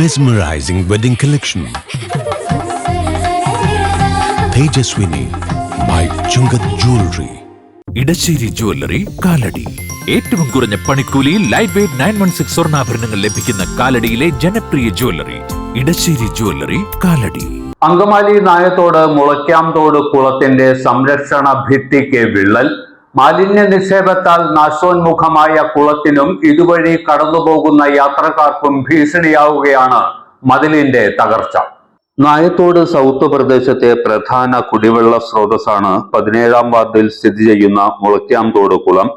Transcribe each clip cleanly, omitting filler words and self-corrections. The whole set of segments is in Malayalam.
Mesmerizing wedding collection. Tejaswini by Chungat Jewelry. Edassery jewellery Kalady. ഏറ്റവും കുറഞ്ഞ പണിക്കൂലിയിൽ ലൈറ്റ് വെയ്റ്റ് 916 സ്വർണ്ണാഭരണങ്ങൾ ലഭിക്കുന്ന കാലടിയിലെ ജനപ്രിയ ജ്വല്ലറി ഇടശ്ശേരി ജ്വല്ലറി കാലടി. അങ്കമാലി നായത്തോട് മുളയ്ക്കാംതോട് കുളത്തിന്റെ സംരക്ഷണ ഭിത്തിക്ക് വിള്ളൽ. മാലിന്യ നിക്ഷേപത്താൽ നാശോന്മുഖമായ കുളത്തിനും ഇതുവഴി കടന്നുപോകുന്ന യാത്രക്കാർക്കും ഭീഷണിയാവുകയാണ് മതിലിന്റെ തകർച്ച. നായത്തോട് സൗത്ത് പ്രദേശത്തെ പ്രധാന കുടിവെള്ള സ്രോതസ്സാണ് 17-ാം വാർഡിൽ സ്ഥിതി ചെയ്യുന്ന മുളയ്ക്കാംതോട് കുളം.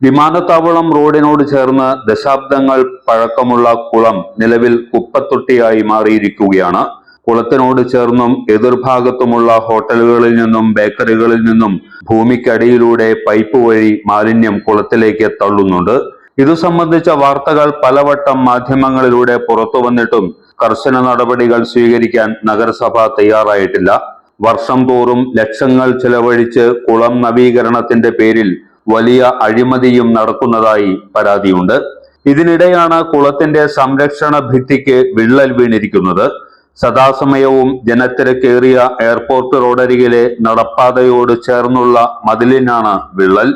വിമാനത്താവളം റോഡിനോട് ചേർന്ന് ദശാബ്ദങ്ങൾ പഴക്കമുള്ള കുളം നിലവിൽ കുപ്പത്തൊട്ടിയായി മാറിയിരിക്കുകയാണ്. കുളത്തിനോട് ചേർന്നും എതിർഭാഗത്തുമുള്ള ഹോട്ടലുകളിൽ നിന്നും ബേക്കറികളിൽ നിന്നും ഭൂമിക്കടിയിലൂടെ പൈപ്പ് വഴി മാലിന്യം കുളത്തിലേക്ക് തള്ളുന്നുണ്ട്. ഇതു സംബന്ധിച്ച വാർത്തകൾ പലവട്ടം മാധ്യമങ്ങളിലൂടെ പുറത്തു വന്നിട്ടും കർശന നടപടികൾ സ്വീകരിക്കാൻ നഗരസഭ തയ്യാറായിട്ടില്ല. വർഷം തോറും ലക്ഷങ്ങൾ ചെലവഴിച്ച് കുളം നവീകരണത്തിന്റെ പേരിൽ വലിയ അഴിമതിയും നടക്കുന്നതായി പരാതിയുണ്ട്. ഇതിനിടെയാണ് കുളത്തിന്റെ സംരക്ഷണ ഭിത്തിക്ക് വിള്ളൽ വീണിരിക്കുന്നത്. സദാസമയവും ജനത്തിരക്കേറിയ എയർപോർട്ട് റോഡരികിലെ നടപ്പാതയോട് ചേർന്നുള്ള മതിലിനാണ് വിള്ളൽ.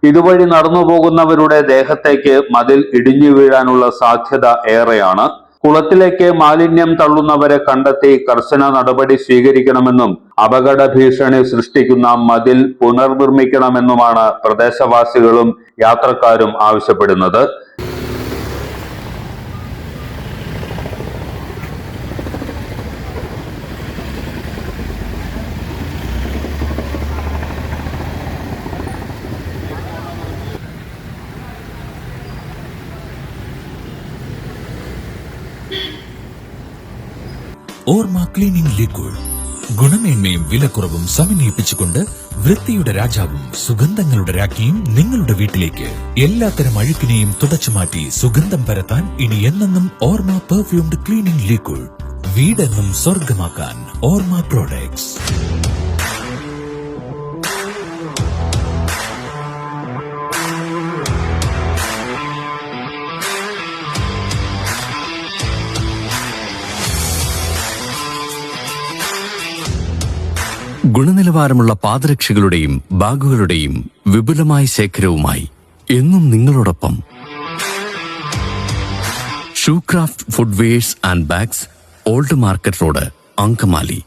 ഇതുവഴി നടന്നു പോകുന്നവരുടെ ദേഹത്തേക്ക് മതിൽ ഇടിഞ്ഞു വീഴാനുള്ള സാധ്യത ഏറെയാണ്. കുളത്തിലേക്ക് മാലിന്യം തള്ളുന്നവരെ കണ്ടെത്തി കർശന നടപടി സ്വീകരിക്കണമെന്നും അപകട ഭീഷണി സൃഷ്ടിക്കുന്ന മതിൽ പുനർനിർമ്മിക്കണമെന്നുമാണ് പ്രദേശവാസികളും യാത്രക്കാരും ആവശ്യപ്പെടുന്നത്. ഓർമ്മ ക്ലീനിംഗ് ലിക്വിഡ്. ഗുണമേന്മയും വിലക്കുറവും സമന്വയിപ്പിച്ചുകൊണ്ട് വൃത്തിയുടെ രാജാവും സുഗന്ധങ്ങളുടെ രാജ്ഞിയും നിങ്ങളുടെ വീട്ടിലേക്ക്. എല്ലാത്തരം അഴുക്കിനെയും തുടച്ചുമാറ്റി സുഗന്ധം പരത്താൻ ഇനി എന്നെന്നും ഓർമ്മ പെർഫ്യൂംഡ് ക്ലീനിംഗ് ലിക്വിഡ്. വീടെന്നും സ്വർഗമാക്കാൻ ഓർമ്മ പ്രോഡക്ട്സ്. ഗുണനിലവാരമുള്ള പാദരക്ഷകളുടെയും ബാഗുകളുടെയും വിപുലമായ ശേഖരവുമായി എന്നും നിങ്ങളോടൊപ്പം shoecraft footwears and bags, old market road, Angamaly.